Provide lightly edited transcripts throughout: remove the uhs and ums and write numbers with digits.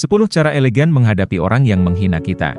10 cara elegan menghadapi orang yang menghina kita.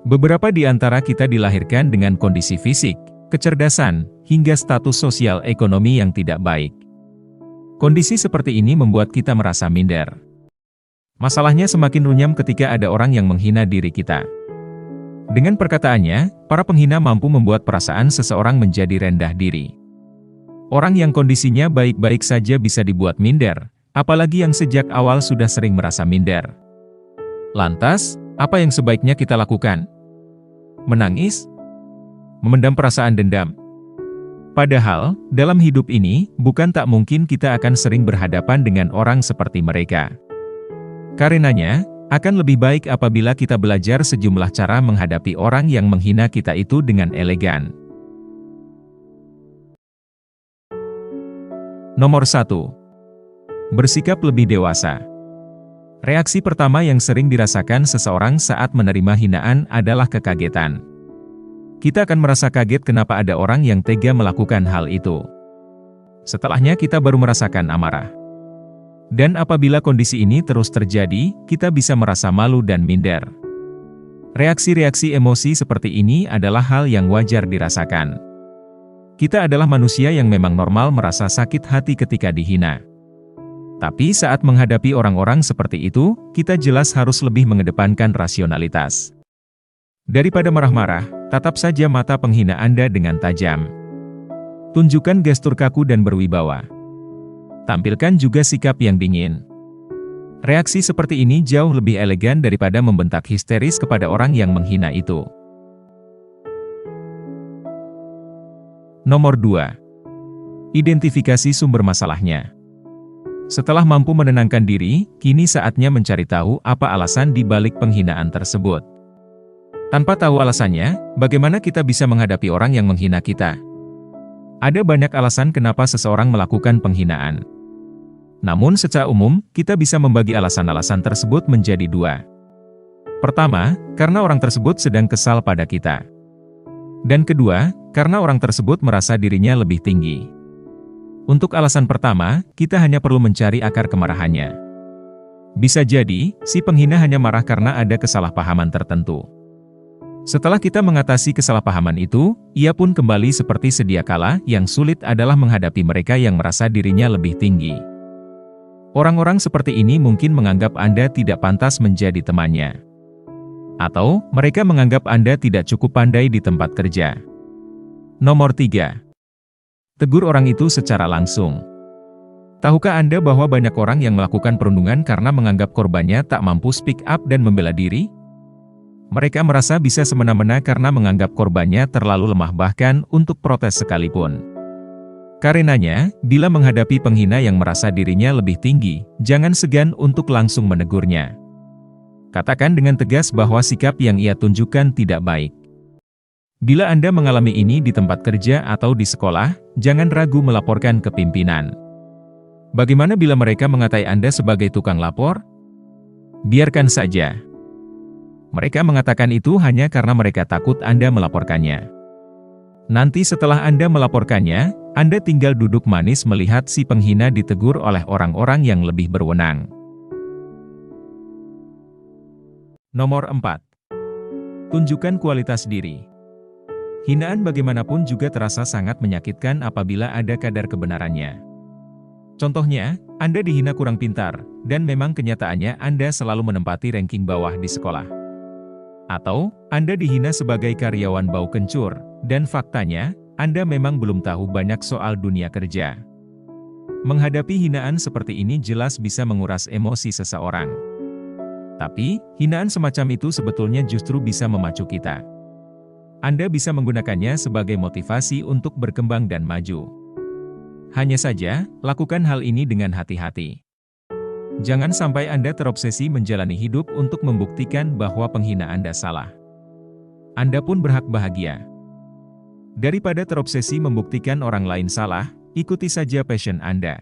Beberapa di antara kita dilahirkan dengan kondisi fisik, kecerdasan, hingga status sosial ekonomi yang tidak baik. Kondisi seperti ini membuat kita merasa minder. Masalahnya semakin runyam ketika ada orang yang menghina diri kita. Dengan perkataannya, para penghina mampu membuat perasaan seseorang menjadi rendah diri. Orang yang kondisinya baik-baik saja bisa dibuat minder, apalagi yang sejak awal sudah sering merasa minder. Lantas, apa yang sebaiknya kita lakukan? Menangis? Memendam perasaan dendam? Padahal, dalam hidup ini, bukan tak mungkin kita akan sering berhadapan dengan orang seperti mereka. Karenanya, akan lebih baik apabila kita belajar sejumlah cara menghadapi orang yang menghina kita itu dengan elegan. Nomor 1. Bersikap lebih dewasa. Reaksi pertama yang sering dirasakan seseorang saat menerima hinaan adalah kekagetan. Kita akan merasa kaget kenapa ada orang yang tega melakukan hal itu. Setelahnya kita baru merasakan amarah. Dan apabila kondisi ini terus terjadi, kita bisa merasa malu dan minder. Reaksi-reaksi emosi seperti ini adalah hal yang wajar dirasakan. Kita adalah manusia yang memang normal merasa sakit hati ketika dihina. Tapi saat menghadapi orang-orang seperti itu, kita jelas harus lebih mengedepankan rasionalitas. Daripada marah-marah, tatap saja mata penghina Anda dengan tajam. Tunjukkan gestur kaku dan berwibawa. Tampilkan juga sikap yang dingin. Reaksi seperti ini jauh lebih elegan daripada membentak histeris kepada orang yang menghina itu. Nomor 2. Identifikasi sumber masalahnya. Setelah mampu menenangkan diri, kini saatnya mencari tahu apa alasan di balik penghinaan tersebut. Tanpa tahu alasannya, bagaimana kita bisa menghadapi orang yang menghina kita? Ada banyak alasan kenapa seseorang melakukan penghinaan. Namun secara umum, kita bisa membagi alasan-alasan tersebut menjadi 2. Pertama, karena orang tersebut sedang kesal pada kita. Dan kedua, karena orang tersebut merasa dirinya lebih tinggi. Untuk alasan pertama, kita hanya perlu mencari akar kemarahannya. Bisa jadi, si penghina hanya marah karena ada kesalahpahaman tertentu. Setelah kita mengatasi kesalahpahaman itu, ia pun kembali seperti sedia kala. Yang sulit adalah menghadapi mereka yang merasa dirinya lebih tinggi. Orang-orang seperti ini mungkin menganggap Anda tidak pantas menjadi temannya. Atau, mereka menganggap Anda tidak cukup pandai di tempat kerja. Nomor 3. Tegur orang itu secara langsung. Tahukah Anda bahwa banyak orang yang melakukan perundungan karena menganggap korbannya tak mampu speak up dan membela diri? Mereka merasa bisa semena-mena karena menganggap korbannya terlalu lemah bahkan untuk protes sekalipun. Karenanya, bila menghadapi penghina yang merasa dirinya lebih tinggi, jangan segan untuk langsung menegurnya. Katakan dengan tegas bahwa sikap yang ia tunjukkan tidak baik. Bila Anda mengalami ini di tempat kerja atau di sekolah, jangan ragu melaporkan ke pimpinan. Bagaimana bila mereka mengatai Anda sebagai tukang lapor? Biarkan saja. Mereka mengatakan itu hanya karena mereka takut Anda melaporkannya. Nanti setelah Anda melaporkannya, Anda tinggal duduk manis melihat si penghina ditegur oleh orang-orang yang lebih berwenang. Nomor 4. Tunjukkan kualitas diri. Hinaan bagaimanapun juga terasa sangat menyakitkan apabila ada kadar kebenarannya. Contohnya, Anda dihina kurang pintar, dan memang kenyataannya Anda selalu menempati ranking bawah di sekolah. Atau, Anda dihina sebagai karyawan bau kencur, dan faktanya, Anda memang belum tahu banyak soal dunia kerja. Menghadapi hinaan seperti ini jelas bisa menguras emosi seseorang. Tapi, hinaan semacam itu sebetulnya justru bisa memacu kita. Anda bisa menggunakannya sebagai motivasi untuk berkembang dan maju. Hanya saja, lakukan hal ini dengan hati-hati. Jangan sampai Anda terobsesi menjalani hidup untuk membuktikan bahwa penghina Anda salah. Anda pun berhak bahagia. Daripada terobsesi membuktikan orang lain salah, ikuti saja passion Anda.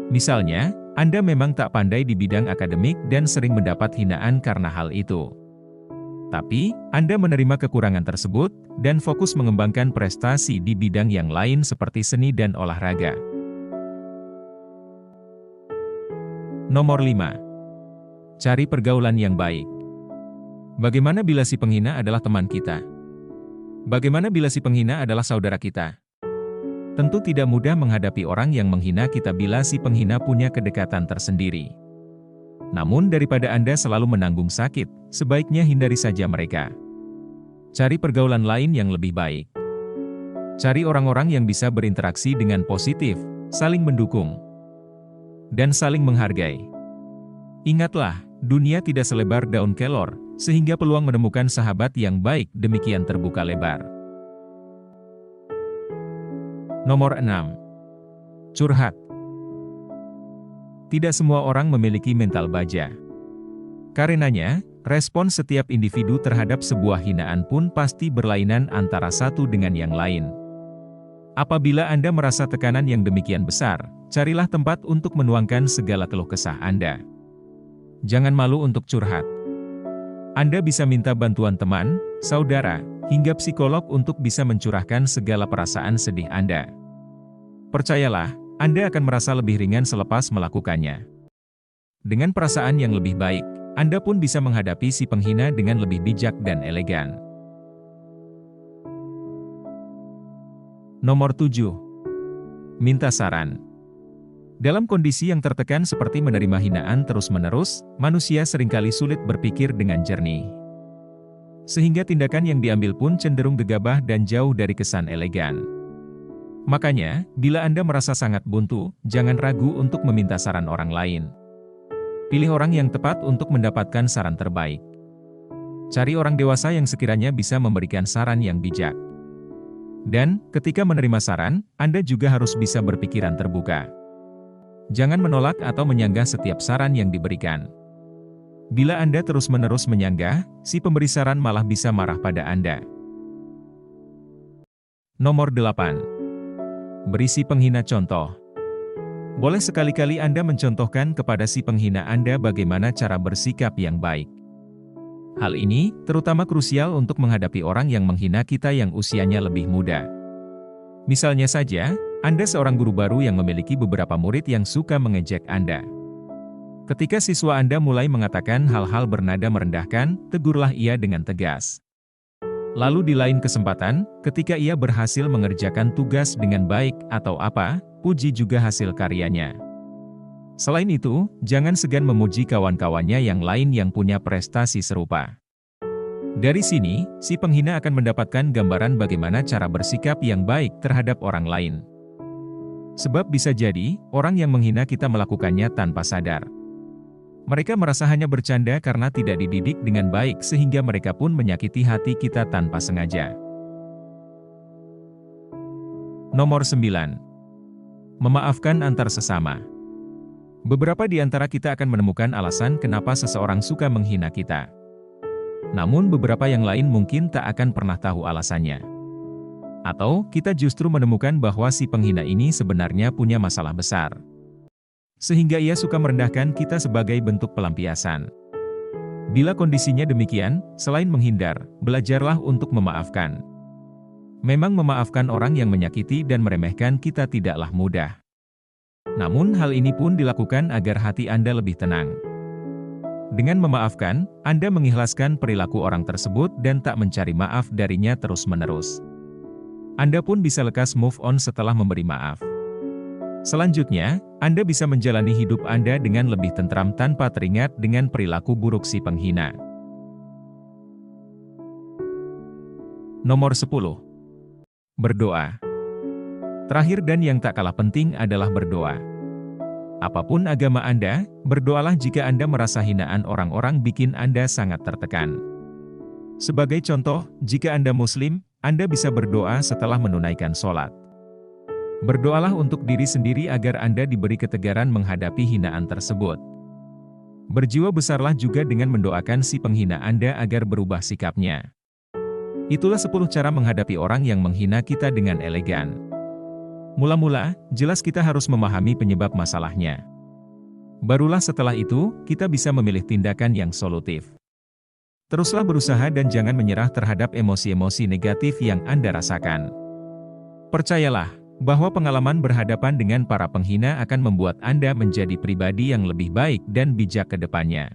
Misalnya, Anda memang tak pandai di bidang akademik dan sering mendapat hinaan karena hal itu. Tapi, Anda menerima kekurangan tersebut, dan fokus mengembangkan prestasi di bidang yang lain seperti seni dan olahraga. Nomor 5. Cari pergaulan yang baik. Bagaimana bila si penghina adalah teman kita? Bagaimana bila si penghina adalah saudara kita? Tentu tidak mudah menghadapi orang yang menghina kita bila si penghina punya kedekatan tersendiri. Namun daripada Anda selalu menanggung sakit, sebaiknya hindari saja mereka. Cari pergaulan lain yang lebih baik. Cari orang-orang yang bisa berinteraksi dengan positif, saling mendukung, dan saling menghargai. Ingatlah, dunia tidak selebar daun kelor, sehingga peluang menemukan sahabat yang baik demikian terbuka lebar. Nomor 6. Curhat. Tidak semua orang memiliki mental baja. Karenanya, respon setiap individu terhadap sebuah hinaan pun pasti berlainan antara satu dengan yang lain. Apabila Anda merasa tekanan yang demikian besar, carilah tempat untuk menuangkan segala keluh kesah Anda. Jangan malu untuk curhat. Anda bisa minta bantuan teman, saudara, hingga psikolog untuk bisa mencurahkan segala perasaan sedih Anda. Percayalah, Anda akan merasa lebih ringan selepas melakukannya. Dengan perasaan yang lebih baik, Anda pun bisa menghadapi si penghina dengan lebih bijak dan elegan. Nomor 7. Minta saran. Dalam kondisi yang tertekan seperti menerima hinaan terus-menerus, manusia seringkali sulit berpikir dengan jernih. Sehingga tindakan yang diambil pun cenderung gegabah dan jauh dari kesan elegan. Makanya, bila Anda merasa sangat buntu, jangan ragu untuk meminta saran orang lain. Pilih orang yang tepat untuk mendapatkan saran terbaik. Cari orang dewasa yang sekiranya bisa memberikan saran yang bijak. Dan, ketika menerima saran, Anda juga harus bisa berpikiran terbuka. Jangan menolak atau menyanggah setiap saran yang diberikan. Bila Anda terus-menerus menyanggah, si pemberi saran malah bisa marah pada Anda. Nomor 8. Beri si penghina contoh. Boleh sekali-kali Anda mencontohkan kepada si penghina Anda bagaimana cara bersikap yang baik. Hal ini terutama krusial untuk menghadapi orang yang menghina kita yang usianya lebih muda. Misalnya saja, Anda seorang guru baru yang memiliki beberapa murid yang suka mengejek Anda. Ketika siswa Anda mulai mengatakan hal-hal bernada merendahkan, tegurlah ia dengan tegas. Lalu di lain kesempatan, ketika ia berhasil mengerjakan tugas dengan baik atau apa, puji juga hasil karyanya. Selain itu, jangan segan memuji kawan-kawannya yang lain yang punya prestasi serupa. Dari sini, si penghina akan mendapatkan gambaran bagaimana cara bersikap yang baik terhadap orang lain. Sebab bisa jadi, orang yang menghina kita melakukannya tanpa sadar. Mereka merasa hanya bercanda karena tidak dididik dengan baik sehingga mereka pun menyakiti hati kita tanpa sengaja. Nomor 9. Memaafkan antar sesama. Beberapa di antara kita akan menemukan alasan kenapa seseorang suka menghina kita. Namun beberapa yang lain mungkin tak akan pernah tahu alasannya. Atau, kita justru menemukan bahwa si penghina ini sebenarnya punya masalah besar. Sehingga ia suka merendahkan kita sebagai bentuk pelampiasan. Bila kondisinya demikian, selain menghindar, belajarlah untuk memaafkan. Memang memaafkan orang yang menyakiti dan meremehkan kita tidaklah mudah. Namun hal ini pun dilakukan agar hati Anda lebih tenang. Dengan memaafkan, Anda mengikhlaskan perilaku orang tersebut dan tak mencari maaf darinya terus-menerus. Anda pun bisa lekas move on setelah memberi maaf. Selanjutnya, Anda bisa menjalani hidup Anda dengan lebih tentram tanpa teringat dengan perilaku buruk si penghina. Nomor 10. Berdoa. Terakhir dan yang tak kalah penting adalah berdoa. Apapun agama Anda, berdoalah jika Anda merasa hinaan orang-orang bikin Anda sangat tertekan. Sebagai contoh, jika Anda Muslim, Anda bisa berdoa setelah menunaikan sholat. Berdoalah untuk diri sendiri agar Anda diberi ketegaran menghadapi hinaan tersebut. Berjiwa besarlah juga dengan mendoakan si penghina Anda agar berubah sikapnya. Itulah 10 cara menghadapi orang yang menghina kita dengan elegan. Mula-mula, jelas kita harus memahami penyebab masalahnya. Barulah setelah itu, kita bisa memilih tindakan yang solutif. Teruslah berusaha dan jangan menyerah terhadap emosi-emosi negatif yang Anda rasakan. Percayalah, bahwa pengalaman berhadapan dengan para penghina akan membuat Anda menjadi pribadi yang lebih baik dan bijak ke depannya.